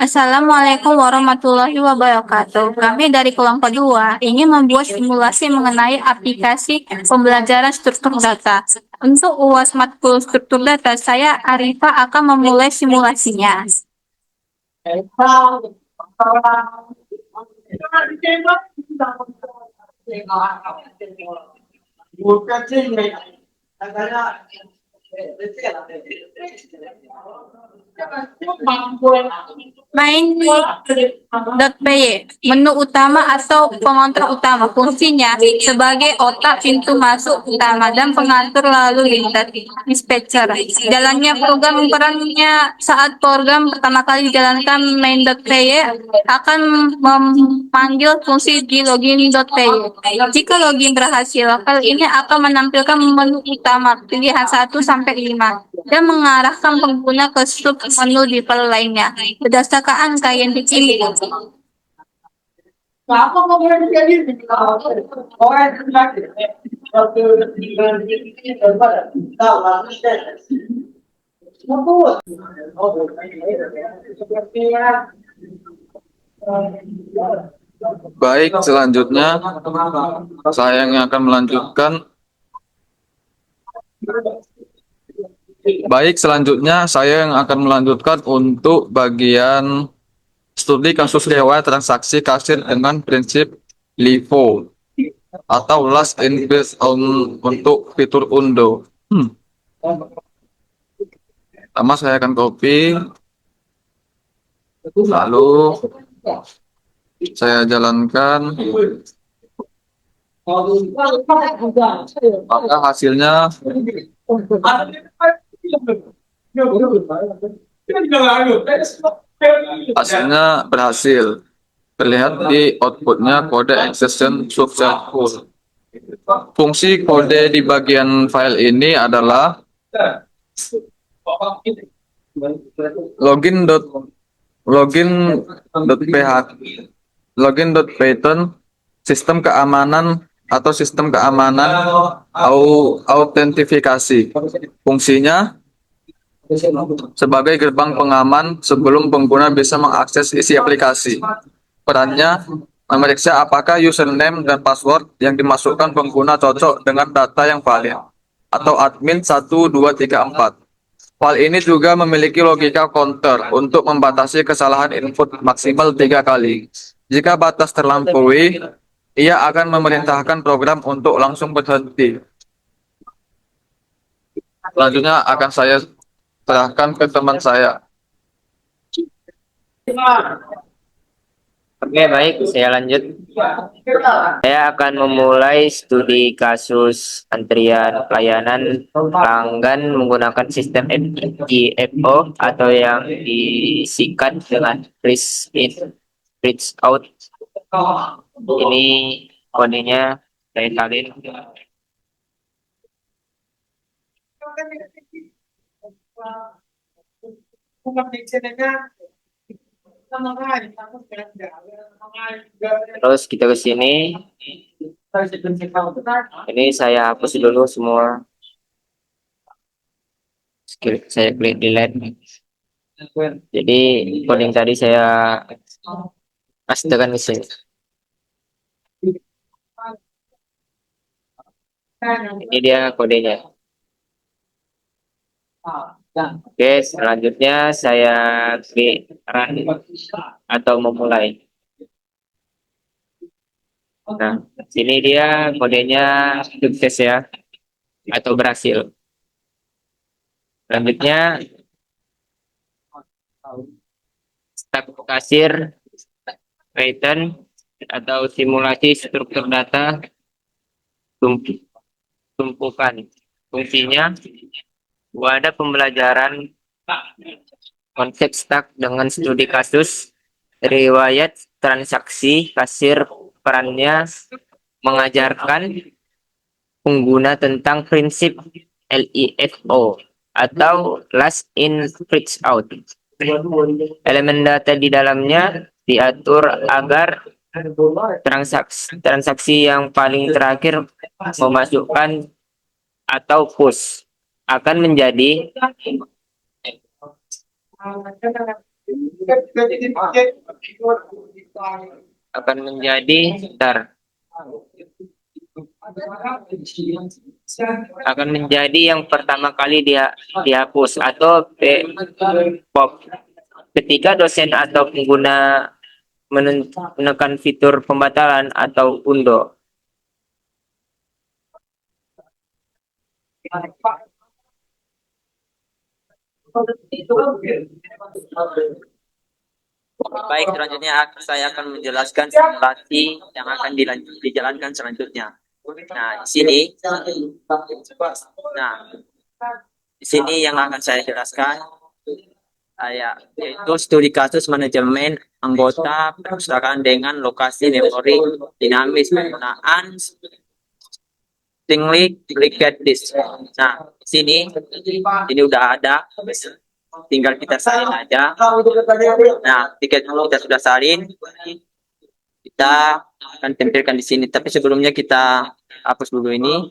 Assalamualaikum warahmatullahi wabarakatuh. Kami dari kelompok 2 ingin membuat simulasi mengenai aplikasi pembelajaran struktur data. Untuk UAS matkul struktur data, saya Arifa akan memulai simulasinya. Main.py, menu utama atau pengontrol utama, fungsinya sebagai otak pintu masuk utama dan pengatur lalu lintas dispatcher. Jalannya program perannya saat program pertama kali dijalankan main.py akan memanggil fungsi di login.py. Jika login berhasil, file ini akan menampilkan menu utama pilihan 1 sampai 5 dan mengarahkan pengguna ke sub menu di file lainnya berdasarkan angka yang dipilih. Baik, selanjutnya saya yang akan melanjutkan. Untuk bagian studi kasus riwayat transaksi kasir dengan prinsip LIFO atau last in first on untuk fitur undo. Pertama saya akan copy, lalu saya jalankan, maka hasilnya berhasil. Terlihat di outputnya kode exception successful. Fungsi kode di bagian file ini adalah login.python sistem keamanan atau sistem keamanan autentifikasi. Fungsinya sebagai gerbang pengaman sebelum pengguna bisa mengakses isi aplikasi. Perannya memeriksa apakah username dan password yang dimasukkan pengguna cocok dengan data yang valid atau admin 1, 2, 3, 4. File ini juga memiliki logika counter untuk membatasi kesalahan input maksimal 3 kali. Jika batas terlampaui, ia akan memerintahkan program untuk langsung berhenti. Selanjutnya akan saya serahkan ke teman saya. Oke, baik, saya lanjut. Saya akan memulai studi kasus antrian pelayanan pelanggan menggunakan sistem FIFO atau yang disingkat dengan freeze in, freeze out. Ini kodenya saya salin. Terus kita ke sini. Ini saya hapus dulu semua. Saya klik delete. Jadi coding tadi saya pastekan ke sini. Ini dia kodenya. Oke, selanjutnya saya klik run atau memulai. Nah, sini dia kodenya sukses ya, atau berhasil. Selanjutnya staf kasir Python atau simulasi struktur data tumpukan. Fungsinya wadah pembelajaran konsep stack dengan studi kasus riwayat transaksi kasir. Perannya mengajarkan pengguna tentang prinsip LIFO atau last in first out. Elemen data di dalamnya diatur agar transaksi yang paling terakhir memasukkan atau push akan menjadi akan menjadi akan menjadi yang pertama kali dia dihapus atau pop ketika dosen atau pengguna menekan fitur pembatalan atau undo. Baik, selanjutnya saya akan menjelaskan simulasi yang akan dijalankan selanjutnya. Nah, di sini yang akan saya jelaskan yaitu studi kasus manajemen anggota perpustakaan dengan lokasi memori dinamis penggunaan link liquid disk. Nah, di sini ini udah ada, tinggal kita salin aja. Nah, ketika kita sudah salin, kita akan tempelkan di sini. Tapi sebelumnya kita hapus dulu ini.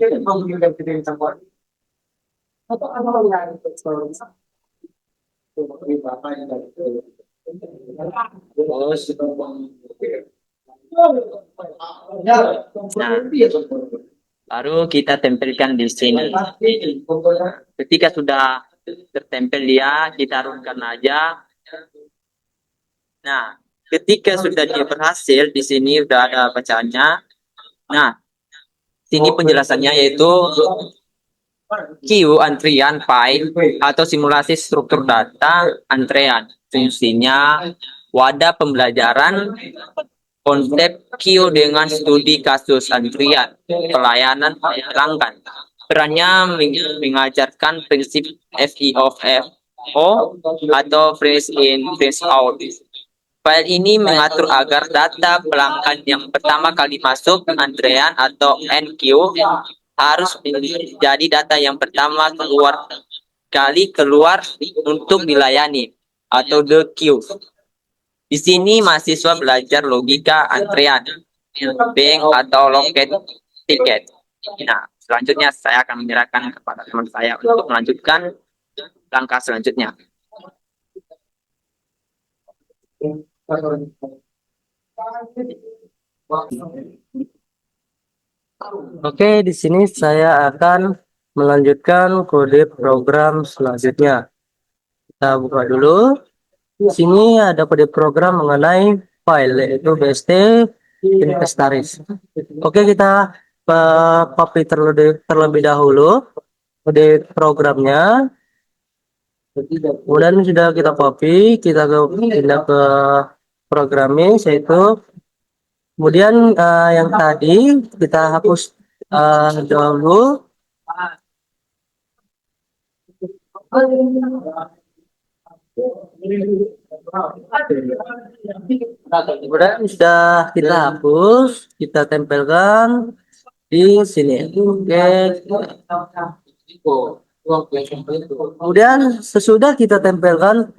Nah, baru kita tempelkan di sini. Ketika sudah tertempel dia, kita runkan aja. Nah, ketika sudah dia berhasil, di sini sudah ada bacaannya. Nah, sini penjelasannya yaitu Q antrian file atau simulasi struktur data antrean. Fungsinya wadah pembelajaran konsep Q dengan studi kasus antrian pelayanan pelanggan. Perannya mengajarkan prinsip FIOF atau freeze in freeze out. File ini mengatur agar data pelanggan yang pertama kali masuk antrean atau NQ harus menjadi data yang pertama keluar untuk dilayani atau the queue. Di sini mahasiswa belajar logika antrean, bank atau loket tiket. Nah, selanjutnya saya akan menyerahkan kepada teman saya untuk melanjutkan langkah selanjutnya. Oke, di sini saya akan melanjutkan kode program selanjutnya. Kita buka dulu. Di sini ada kode program mengenai file, yaitu BST Investaris. Oke, kita copy terlebih dahulu kode programnya. Kemudian sudah kita copy, kita pindah ke programming, yaitu kemudian yang tadi kita hapus dahulu. Kemudian sudah kita hapus, kita tempelkan di sini. Oke. Kemudian sesudah kita tempelkan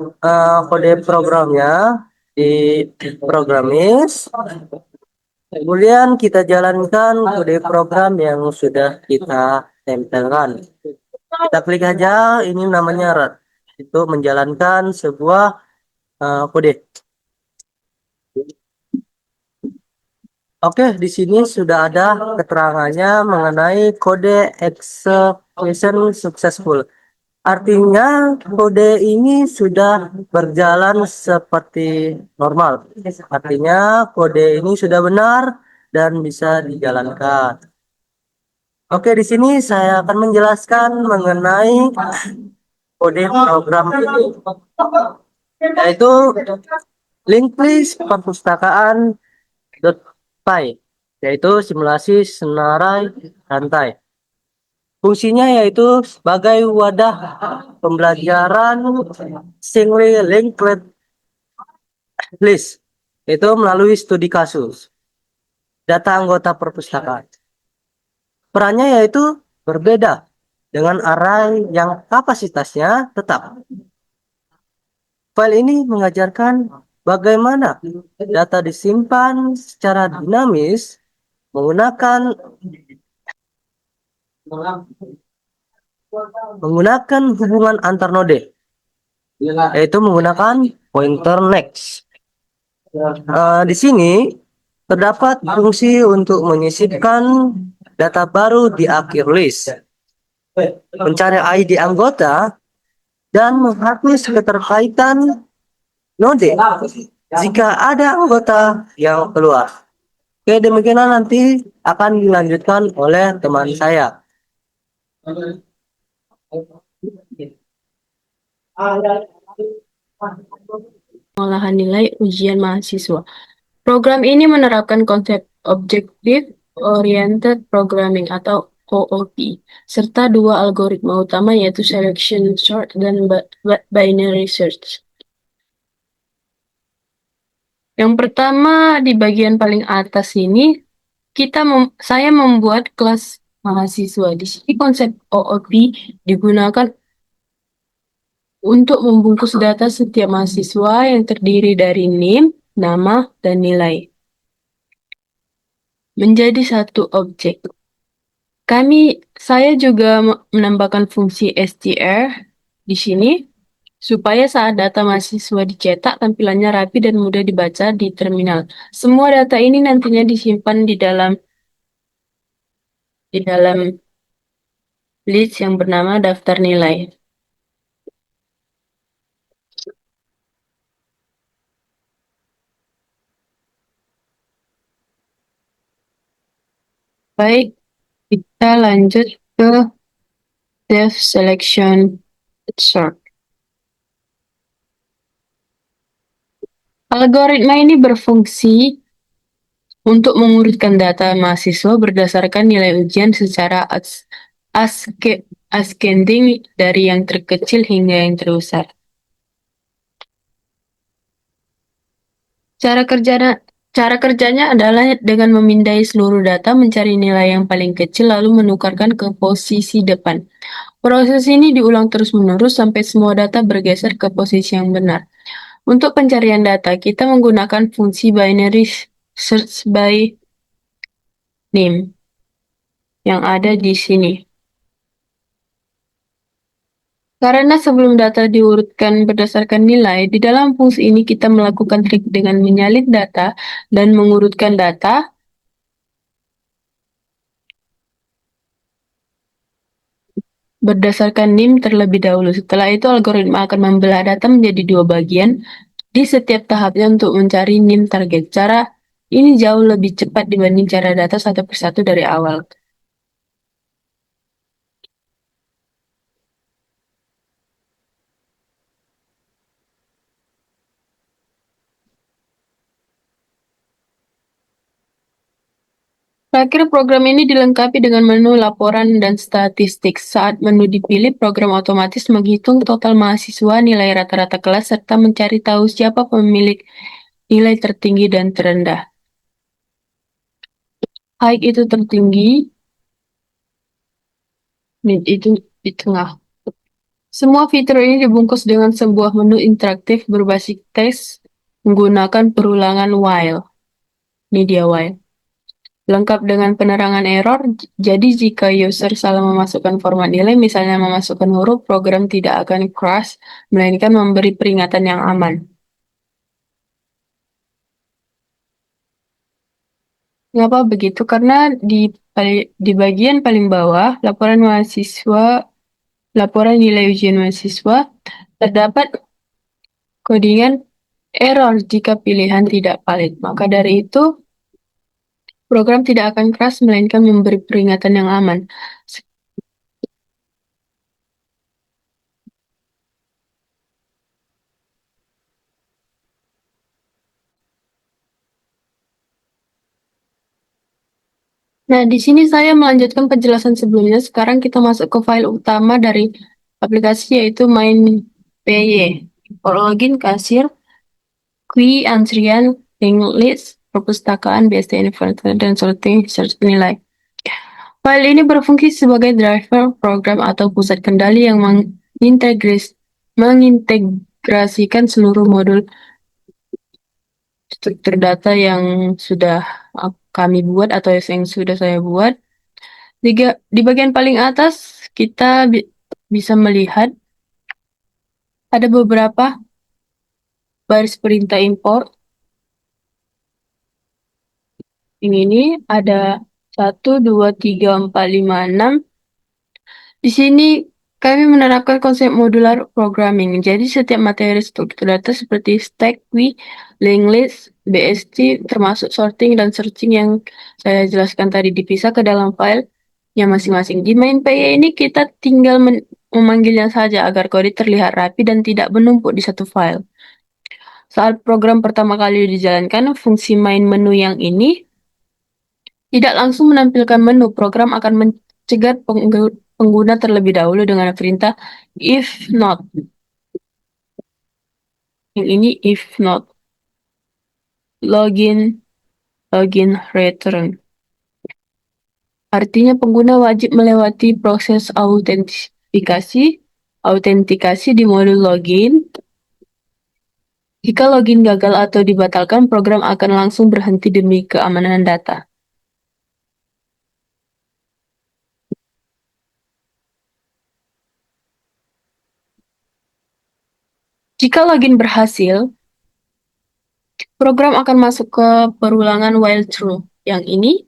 kode programnya di programis, kemudian kita jalankan kode program yang sudah kita tempelkan. Kita klik aja, ini namanya run. Itu menjalankan sebuah kode. Oke, di sini sudah ada keterangannya mengenai kode execution successful. Artinya kode ini sudah berjalan seperti normal. Artinya kode ini sudah benar dan bisa dijalankan. Oke, di sini saya akan menjelaskan mengenai kode program ini, yaitu link list perpustakaan .py, yaitu simulasi senarai rantai. Fungsinya yaitu sebagai wadah pembelajaran single linked list, itu melalui studi kasus data anggota perpustakaan. Perannya yaitu berbeda dengan array yang kapasitasnya tetap. File ini mengajarkan bagaimana data disimpan secara dinamis menggunakan hubungan antar node. yaitu menggunakan pointer next. Di sini terdapat fungsi untuk menyisipkan data baru di akhir list, mencari ID anggota, dan menghapus keterkaitan node jika ada anggota yang keluar. Oke, demikian nanti akan dilanjutkan oleh teman saya. Pengolahan nilai ujian mahasiswa. Program ini menerapkan konsep Objective Oriented Programming atau OOP, serta dua algoritma utama yaitu Selection Sort dan Binary Search. Yang pertama di bagian paling atas ini, saya membuat kelas mahasiswa. Di sini konsep OOP digunakan untuk membungkus data setiap mahasiswa yang terdiri dari NIM, nama, dan nilai menjadi satu objek. Saya juga menambahkan fungsi str di sini supaya saat data mahasiswa dicetak tampilannya rapi dan mudah dibaca di terminal. Semua data ini nantinya disimpan di dalam list yang bernama daftar nilai. Baik, kita lanjut ke Dev Selection Sort. Algoritma ini berfungsi untuk mengurutkan data mahasiswa berdasarkan nilai ujian secara ascending dari yang terkecil hingga yang terbesar. Cara kerjanya adalah dengan memindai seluruh data, mencari nilai yang paling kecil, lalu menukarkan ke posisi depan. Proses ini diulang terus-menerus sampai semua data bergeser ke posisi yang benar. Untuk pencarian data, kita menggunakan fungsi binary search by name yang ada di sini. Karena sebelum data diurutkan berdasarkan nilai, di dalam fungsi ini kita melakukan trik dengan menyalin data dan mengurutkan data berdasarkan NIM terlebih dahulu. Setelah itu, algoritma akan membelah data menjadi dua bagian di setiap tahapnya untuk mencari NIM target. Cara ini jauh lebih cepat dibanding cara data satu persatu dari awal. Terakhir, program ini dilengkapi dengan menu laporan dan statistik. Saat menu dipilih, program otomatis menghitung total mahasiswa, nilai rata-rata kelas, serta mencari tahu siapa pemilik nilai tertinggi dan terendah. High itu tertinggi, mid itu di tengah. Semua fitur ini dibungkus dengan sebuah menu interaktif berbasis teks menggunakan perulangan while. Ini dia while. Lengkap dengan penerangan error, jadi jika user salah memasukkan format nilai, misalnya memasukkan huruf, program tidak akan crash, melainkan memberi peringatan yang aman. Mengapa begitu? Karena di bagian paling bawah, laporan nilai ujian mahasiswa, terdapat kodingan error jika pilihan tidak valid. Maka dari itu, program tidak akan crash, melainkan memberi peringatan yang aman. Nah, di sini saya melanjutkan penjelasan sebelumnya. Sekarang kita masuk ke file utama dari aplikasi, yaitu main.py. Login, kasir, QUI, antrian, link list, perpustakaan, BSD, information, dan sorting search nilai. File ini berfungsi sebagai driver program atau pusat kendali yang mengintegrasikan seluruh modul struktur data yang sudah kami buat atau yang sudah saya buat. Di bagian paling atas kita bisa melihat ada beberapa baris perintah import. Ini ada 1, 2, 3, 4, 5, 6. Di sini kami menerapkan konsep modular programming. Jadi setiap materi struktur data seperti stack, queue, linked list, BST, termasuk sorting dan searching yang saya jelaskan tadi dipisah ke dalam file yang masing-masing. Di main PY ini kita tinggal memanggilnya saja agar kode terlihat rapi dan tidak menumpuk di satu file. Saat program pertama kali dijalankan, fungsi main menu yang ini tidak langsung menampilkan menu. Program akan mencegat pengguna terlebih dahulu dengan perintah if not. Yang ini if not. Login return. Artinya pengguna wajib melewati proses autentikasi di modul login. Jika login gagal atau dibatalkan, program akan langsung berhenti demi keamanan data. Jika login berhasil, program akan masuk ke perulangan while true. Yang ini,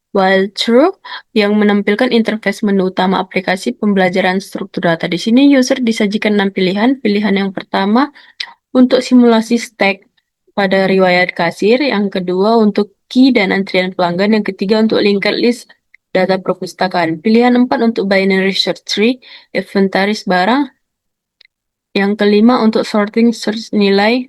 while true, yang menampilkan interface menu utama aplikasi pembelajaran struktur data. Di sini user disajikan 6 pilihan. Pilihan yang pertama untuk simulasi stack pada riwayat kasir, yang kedua untuk key dan antrian pelanggan, yang ketiga untuk linked list data perpustakaan. Pilihan 4 untuk binary search tree, inventaris barang, yang kelima untuk sorting search nilai.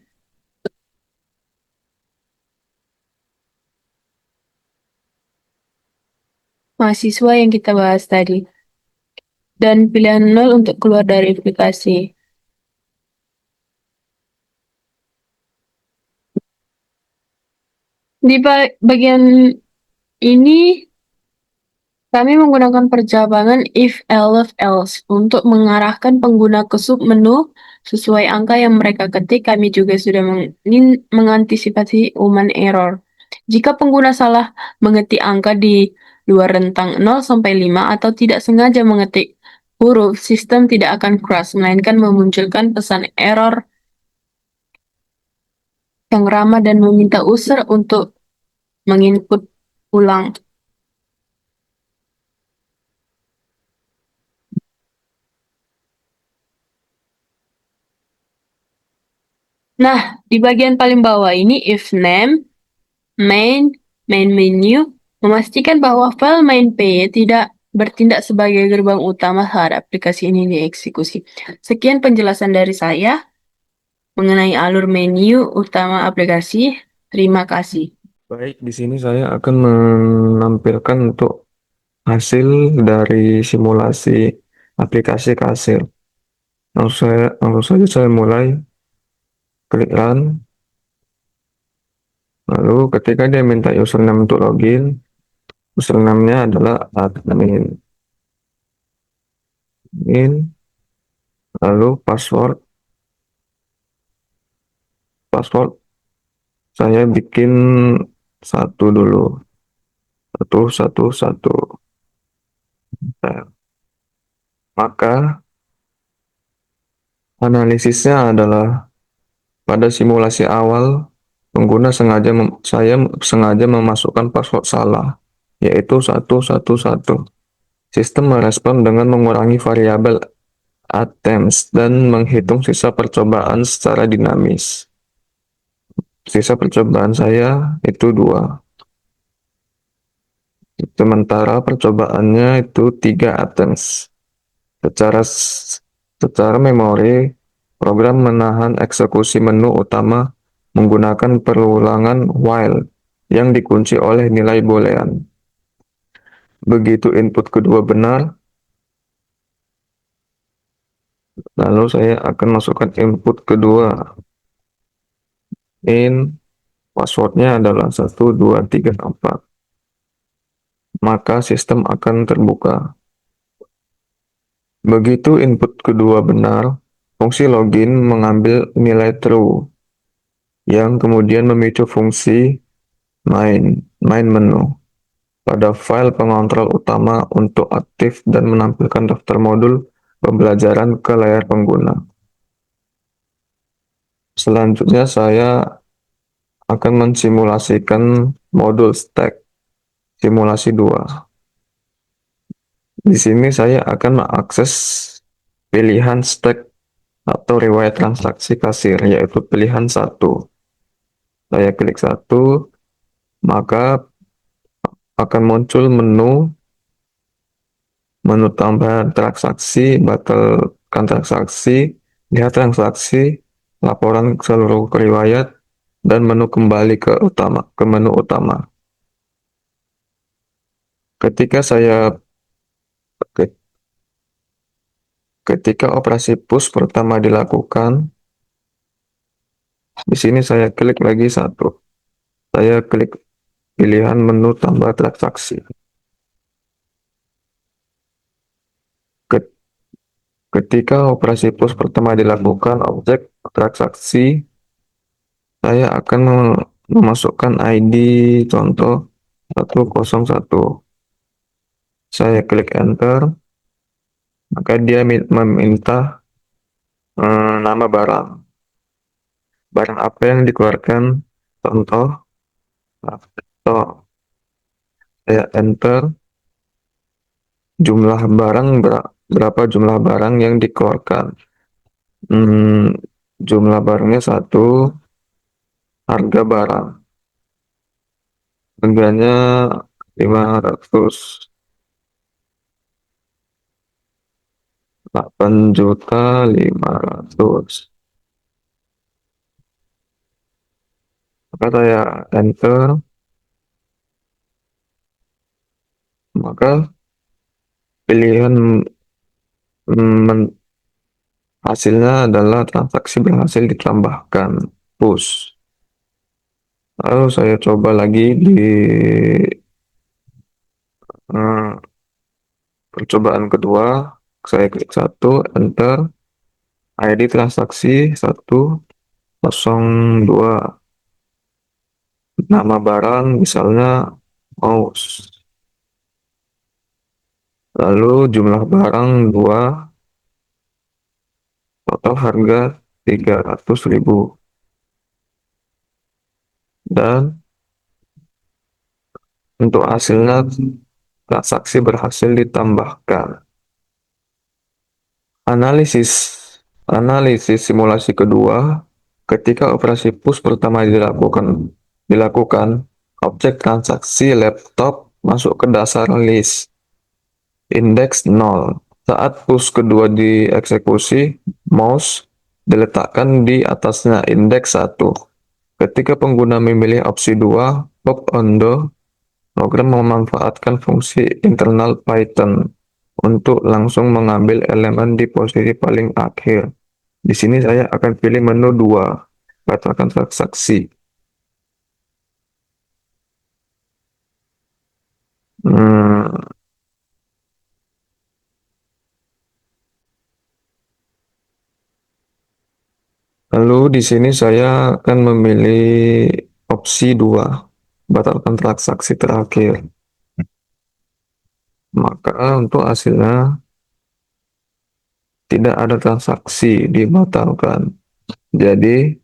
Mahasiswa yang kita bahas tadi. Dan pilihan 0 untuk keluar dari aplikasi. Di bagian ini, kami menggunakan perjabangan if, else untuk mengarahkan pengguna ke submenu sesuai angka yang mereka ketik. Kami juga sudah mengantisipasi human error. Jika pengguna salah mengetik angka di luar rentang 0 sampai 5 atau tidak sengaja mengetik huruf, sistem tidak akan crash, melainkan memunculkan pesan error yang ramah dan meminta user untuk menginput ulang. Nah, di bagian paling bawah ini if name, main menu, memastikan bahwa file main PY tidak bertindak sebagai gerbang utama saat aplikasi ini dieksekusi. Sekian penjelasan dari saya mengenai alur menu utama aplikasi. Terima kasih. Baik, di sini saya akan menampilkan untuk hasil dari simulasi aplikasi kasir. Langsung saja saya mulai klik run. Lalu ketika dia minta username untuk login, username-nya adalah admin. Lalu password saya bikin satu dulu. Satu. Nah, maka analisisnya adalah pada simulasi awal pengguna saya sengaja memasukkan password salah, yaitu 111. Sistem merespon dengan mengurangi variabel attempts dan menghitung sisa percobaan secara dinamis. Sisa percobaan saya itu 2. Sementara percobaannya itu 3 attempts. Secara memori, program menahan eksekusi menu utama menggunakan perulangan while yang dikunci oleh nilai boolean. Begitu input kedua benar, lalu saya akan masukkan input kedua. Passwordnya adalah 1234. Maka sistem akan terbuka. Begitu input kedua benar, fungsi login mengambil nilai true, yang kemudian memicu fungsi main menu pada file pengontrol utama untuk aktif dan menampilkan daftar modul pembelajaran ke layar pengguna. Selanjutnya saya akan mensimulasikan modul stack simulasi 2. Di sini saya akan mengakses pilihan stack atau riwayat transaksi kasir, yaitu pilihan 1. Saya klik 1, maka akan muncul menu tambahan transaksi, batalkan transaksi, lihat transaksi, laporan seluruh riwayat, dan menu kembali ke menu utama. Ketika saya ketika operasi push pertama dilakukan, di sini saya klik lagi 1. Saya klik pilihan menu tambah transaksi. Ketika operasi push pertama dilakukan, objek transaksi saya akan memasukkan ID contoh 101. Saya klik enter, maka dia meminta nama barang. Barang apa yang dikeluarkan? Contoh, laptop. Saya enter, jumlah barang berapa jumlah barang yang dikeluarkan. Jumlah barangnya 1, harga barang. Harganya 500. 8.500.000. Maka saya enter, maka pilihan hasilnya adalah transaksi berhasil ditambahkan, push. Lalu saya coba lagi di percobaan kedua, saya klik 1, enter, ID transaksi 102, nama barang misalnya mouse, lalu jumlah barang 2, total harga 300.000, dan untuk hasilnya transaksi berhasil ditambahkan. Analisis simulasi kedua, ketika operasi push pertama dilakukan, objek transaksi laptop masuk ke dasar list, indeks 0. Saat push kedua dieksekusi, mouse diletakkan di atasnya, indeks 1. Ketika pengguna memilih opsi 2, pop on the, program memanfaatkan fungsi internal Python untuk langsung mengambil elemen di posisi paling akhir. Di sini saya akan pilih menu 2, batalkan transaksi. Lalu di sini saya akan memilih opsi 2, batalkan transaksi terakhir. Maka untuk hasilnya tidak ada transaksi dibatalkan. Jadi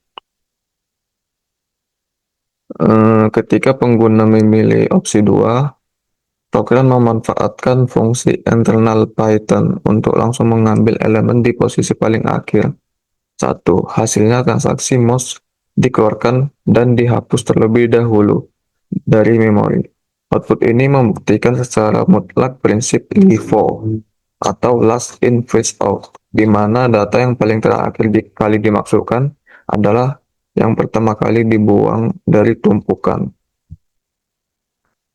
ketika pengguna memilih opsi 2, program memanfaatkan fungsi internal Python untuk langsung mengambil elemen di posisi paling akhir. 1. Hasilnya transaksi mouse dikeluarkan dan dihapus terlebih dahulu dari memori. Output ini membuktikan secara mutlak prinsip LIFO atau last in first out, di mana data yang paling terakhir kali dimasukkan adalah yang pertama kali dibuang dari tumpukan.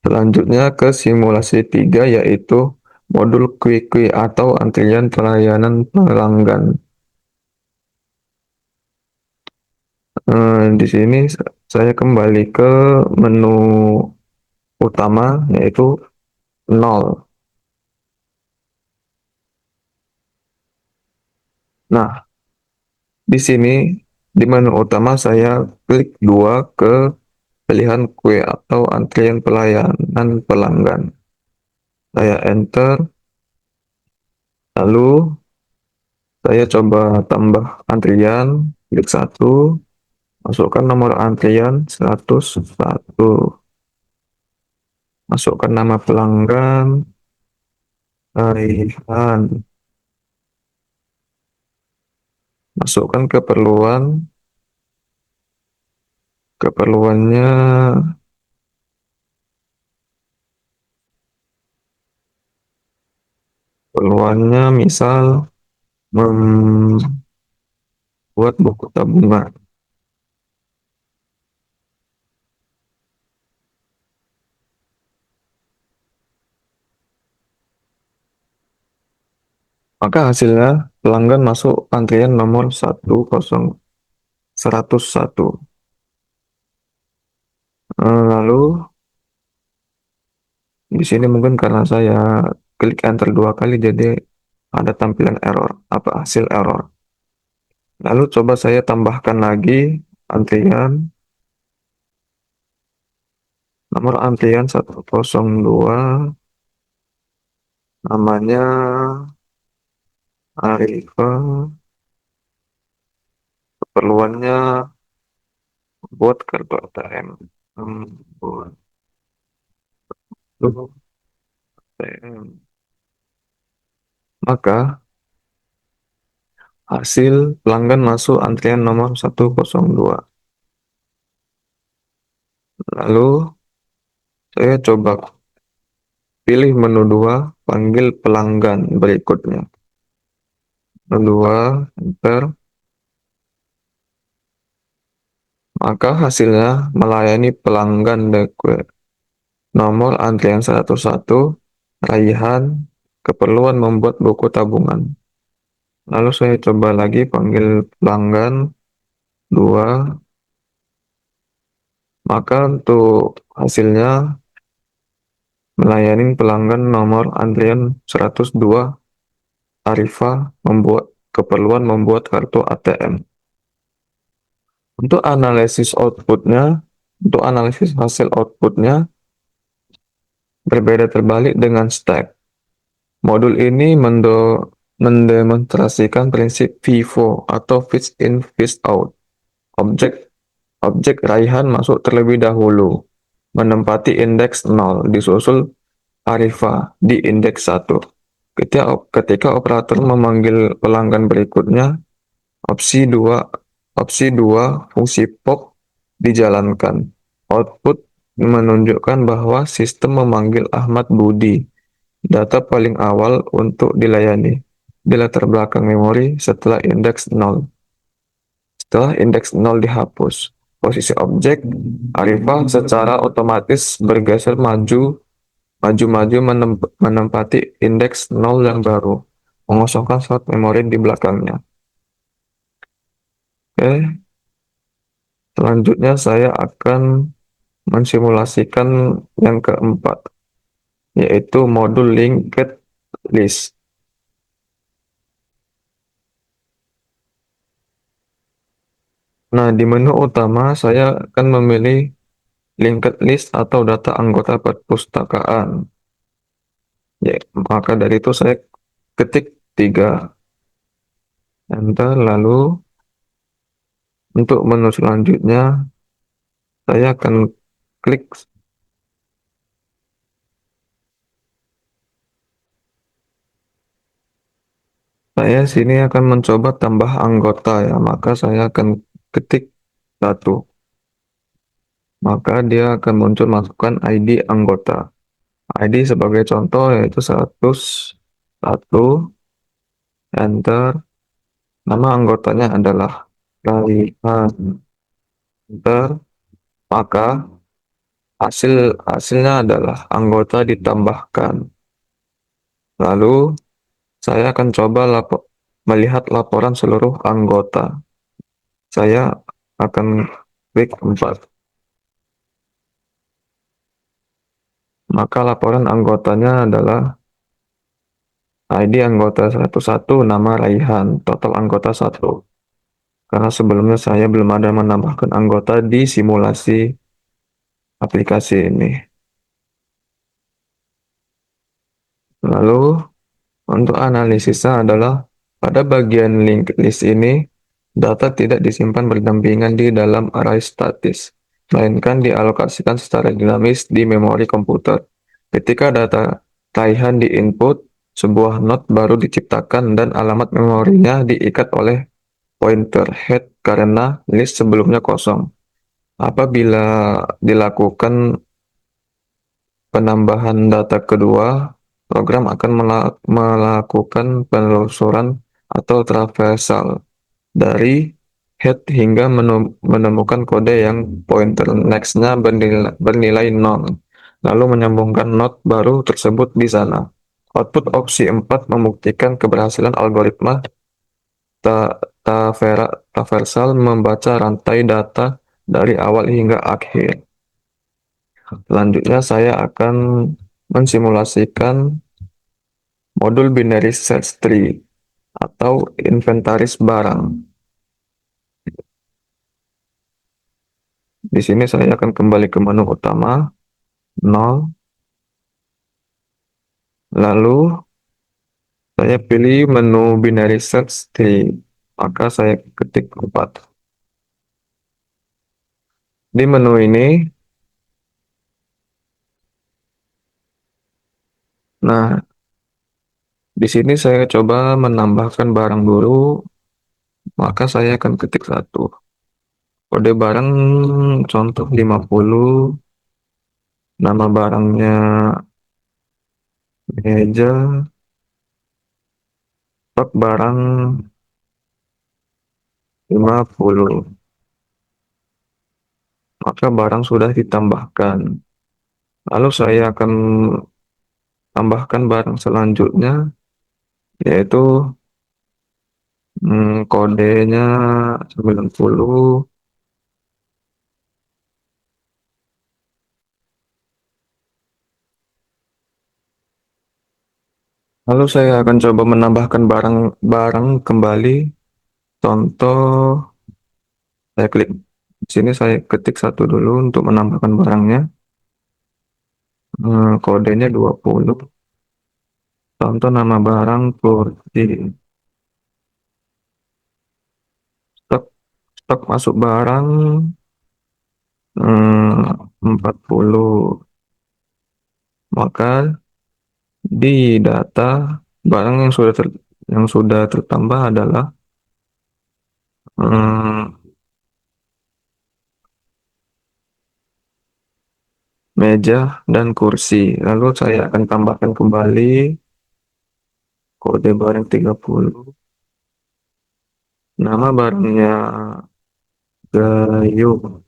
Selanjutnya ke simulasi 3, yaitu modul QUICKI atau antrian pelayanan pelanggan. Di sini saya kembali ke menu utama, yaitu 0. Nah, di sini di menu utama saya klik 2 ke pilihan QUICKI atau antrian pelayanan pelanggan. Saya enter, lalu saya coba tambah antrian, klik 1, Masukkan nomor antrian 101. Masukkan nama pelanggan, Raihan. Masukkan keperluan. Keperluannya misal membuat buku tabungan. Maka hasilnya pelanggan masuk antrian nomor 101. Lalu di sini mungkin karena saya klik enter 2 kali jadi ada tampilan error, hasil error. Lalu coba saya tambahkan lagi antrian nomor antrian 102, namanya Arifa, keperluannya buat kartu ATM. Buat kartu ATM. Maka hasil pelanggan masuk antrian nomor 102. Lalu saya coba pilih menu 2, panggil pelanggan berikutnya. Menu 2, enter. Maka hasilnya melayani pelanggan nomor antrian 101, Raihan, keperluan membuat buku tabungan. Lalu saya coba lagi panggil pelanggan 2. Maka untuk hasilnya melayani pelanggan nomor antrian 102, Arifah, keperluan membuat kartu ATM. Untuk analisis hasil outputnya berbeda terbalik dengan stack. Modul ini mendemonstrasikan prinsip FIFO atau fetch in fetch out. Objek Raihan masuk terlebih dahulu, menempati indeks 0, disusul Arifah di indeks 1. Ketika operator memanggil pelanggan berikutnya, opsi 2 fungsi pop dijalankan. Output menunjukkan bahwa sistem memanggil Ahmad Budi, data paling awal untuk dilayani, di latar belakang memori setelah indeks 0. Setelah indeks 0 dihapus, posisi objek Arifah secara otomatis bergeser maju menempati indeks 0 yang baru, mengosongkan slot memori di belakangnya. Oke, selanjutnya saya akan mensimulasikan yang keempat, yaitu modul linked list. Nah, di menu utama saya akan memilih linked list atau data anggota perpustakaan. Ya, maka dari itu saya ketik 3, enter. Lalu untuk menu selanjutnya saya akan klik saya sini akan mencoba tambah anggota ya, maka saya akan ketik 1. Maka dia akan muncul masukkan ID anggota. ID sebagai contoh yaitu 101, enter. Nama anggotanya adalah Raihan, enter. Maka hasilnya adalah anggota ditambahkan. Lalu saya akan coba melihat laporan seluruh anggota. Saya akan klik 4. Maka laporan anggotanya adalah ID anggota 101, nama Raihan, total anggota 1. Karena sebelumnya saya belum ada menambahkan anggota di simulasi aplikasi ini. Lalu untuk analisisnya adalah pada bagian linked list ini Data tidak disimpan berdampingan di dalam array statis, melainkan dialokasikan secara dinamis di memori komputer. Ketika data raihan di-input, sebuah node baru diciptakan dan alamat memorinya diikat oleh pointer head karena list sebelumnya kosong. Apabila dilakukan penambahan data kedua, program akan melakukan penelusuran atau traversal dari head hingga menemukan kode yang pointer next-nya bernilai 0, lalu menyambungkan node baru tersebut di sana. Output opsi 4 membuktikan keberhasilan algoritma traversal membaca rantai data dari awal hingga akhir. Selanjutnya saya akan mensimulasikan modul binary search tree atau inventaris barang. Di sini saya akan kembali ke menu utama, 0, lalu saya pilih menu binary search tree, maka saya ketik 4. Di menu ini, nah, di sini saya coba menambahkan barang dulu, maka saya akan ketik 1. Kode barang contoh 50, nama barangnya meja, stok barang 50. Maka barang sudah ditambahkan. Lalu saya akan tambahkan barang selanjutnya, yaitu kodenya 90. Lalu saya akan coba menambahkan barang kembali. Contoh, saya klik di sini, saya ketik 1 dulu untuk menambahkan barangnya. Kodenya 20. Contoh nama barang kursi. Stok masuk barang 40. Maka di data barang yang sudah tertambah adalah meja dan kursi. Lalu saya akan tambahkan kembali kode barang 30. Nama barangnya gayung.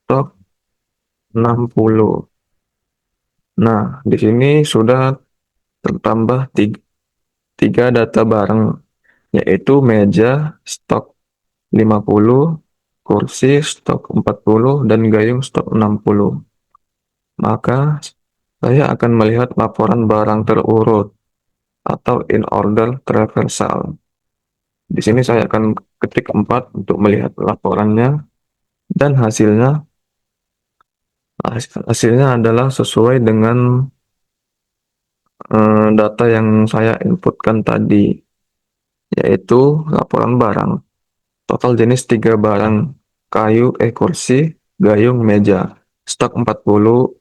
Stok 60. Nah, di sini sudah tertambah tiga data barang, yaitu meja, stok 50, kursi, stok 40, dan gayung, stok 60. Maka, saya akan melihat laporan barang terurut atau in order traversal. Di sini saya akan ketik 4 untuk melihat laporannya, dan hasilnya adalah sesuai dengan data yang saya inputkan tadi, yaitu laporan barang. Total jenis 3 barang, kursi, gayung, meja. Stok 40,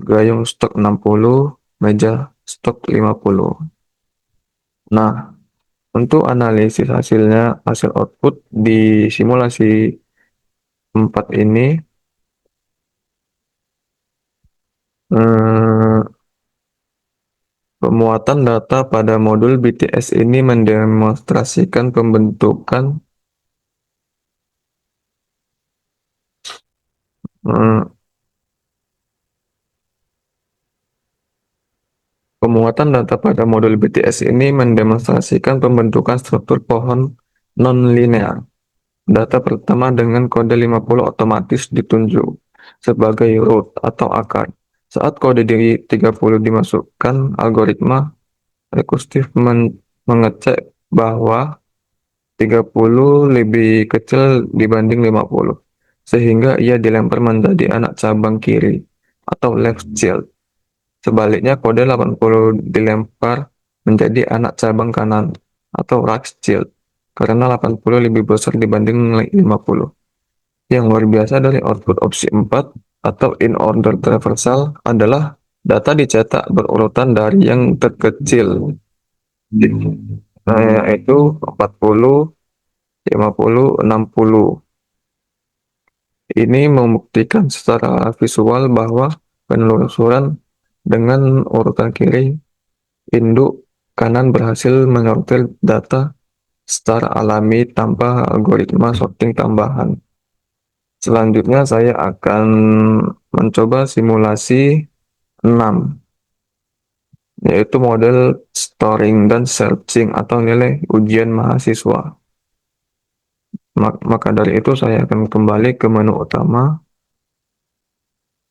gayung stok 60, meja stok 50. Nah, untuk analisis hasil output di simulasi 4 ini, pemuatan data pada modul BTS ini mendemonstrasikan pembentukan pemuatan data pada modul BTS ini mendemonstrasikan pembentukan struktur pohon non-linear. Data pertama dengan kode 50 otomatis ditunjuk sebagai root atau akar. Saat kode 30 dimasukkan, algoritma rekursif mengecek bahwa 30 lebih kecil dibanding 50, sehingga ia dilempar menjadi anak cabang kiri atau left child. Sebaliknya, kode 80 dilempar menjadi anak cabang kanan atau Rothschild karena 80 lebih besar dibanding 50. Yang luar biasa dari output opsi 4 atau in order traversal adalah data dicetak berurutan dari yang terkecil, yaitu 40, 50, 60. Ini membuktikan secara visual bahwa penelusuran dengan urutan kiri induk kanan berhasil menyortir data secara alami tanpa algoritma sorting tambahan. Selanjutnya saya akan mencoba simulasi 6, yaitu model storing dan searching atau nilai ujian mahasiswa. Maka dari itu saya akan kembali ke menu utama,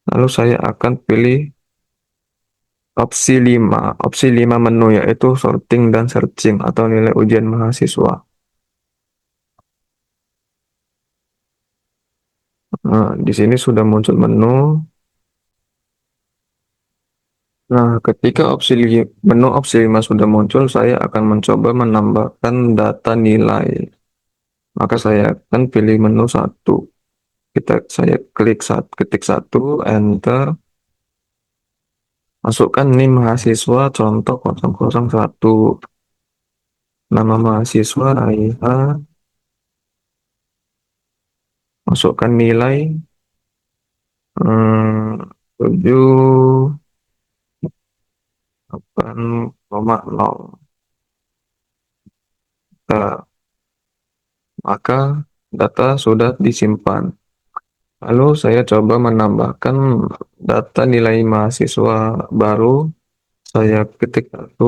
lalu saya akan pilih opsi 5. Opsi 5 menu yaitu sorting dan searching atau nilai ujian mahasiswa. Nah, di sini sudah muncul menu. Nah, ketika menu opsi 5 sudah muncul, saya akan mencoba menambahkan data nilai. Maka saya akan pilih menu 1. Saya ketik 1, enter. Masukkan NIM mahasiswa contoh 001. Nama mahasiswa Aiha. Masukkan nilai 7,0. Maka data sudah disimpan. Lalu saya coba menambahkan data nilai mahasiswa baru. Saya ketik 1,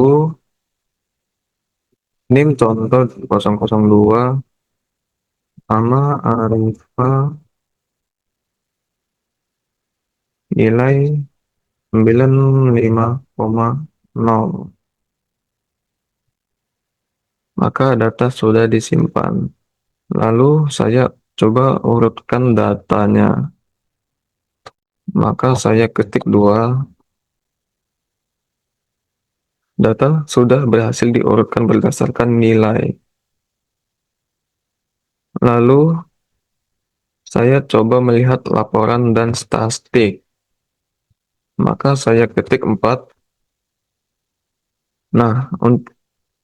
NIM contoh 002, nama Arifa, nilai 95,0. Maka data sudah disimpan. Lalu saya coba urutkan datanya. Maka saya ketik 2. Data sudah berhasil diurutkan berdasarkan nilai. Lalu saya coba melihat laporan dan statistik. Maka saya ketik 4. Nah,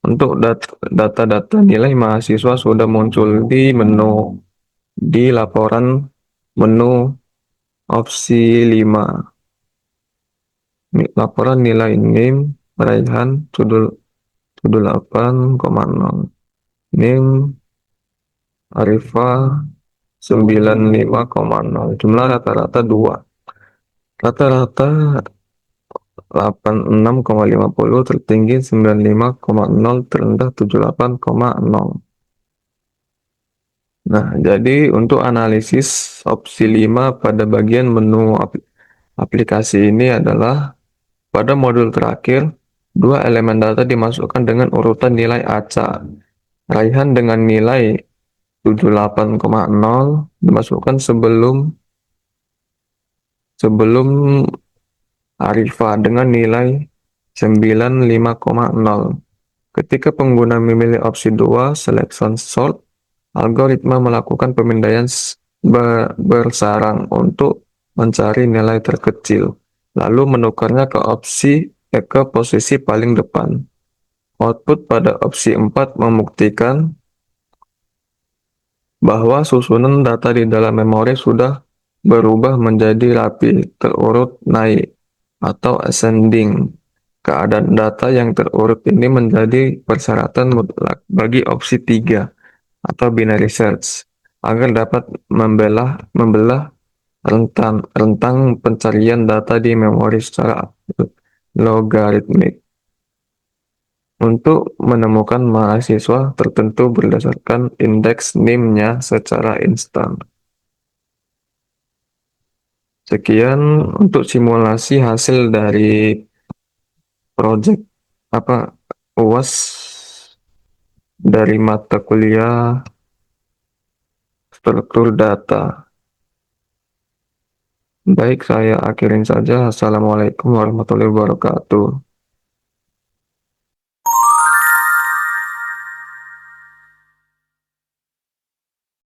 untuk data-data nilai mahasiswa sudah muncul di laporan menu opsi 5. Laporan nilai NIM Raihan 78,0. NIM Arifa 95,0. Jumlah rata-rata 2. Rata-rata 86,50, tertinggi 95,0, terendah 78,0. Nah, jadi untuk analisis opsi 5 pada bagian menu aplikasi ini adalah pada modul terakhir, 2 elemen data dimasukkan dengan urutan nilai acak. Raihan dengan nilai 78,0 dimasukkan sebelum Arifa dengan nilai 95,0. Ketika pengguna memilih opsi 2, selection sort, algoritma melakukan pemindaian bersarang untuk mencari nilai terkecil, lalu menukarnya ke posisi paling depan. Output pada opsi 4 membuktikan bahwa susunan data di dalam memori sudah berubah menjadi rapi, terurut naik, atau ascending. Keadaan data yang terurut ini menjadi persyaratan mutlak bagi opsi 3 atau binary search agar dapat membelah rentang pencarian data di memori secara logaritmik untuk menemukan mahasiswa tertentu berdasarkan indeks NIM-nya secara instan. Sekian untuk simulasi hasil dari proyek UAS dari mata kuliah struktur data. Baik, saya akhirin saja. Assalamualaikum warahmatullahi wabarakatuh.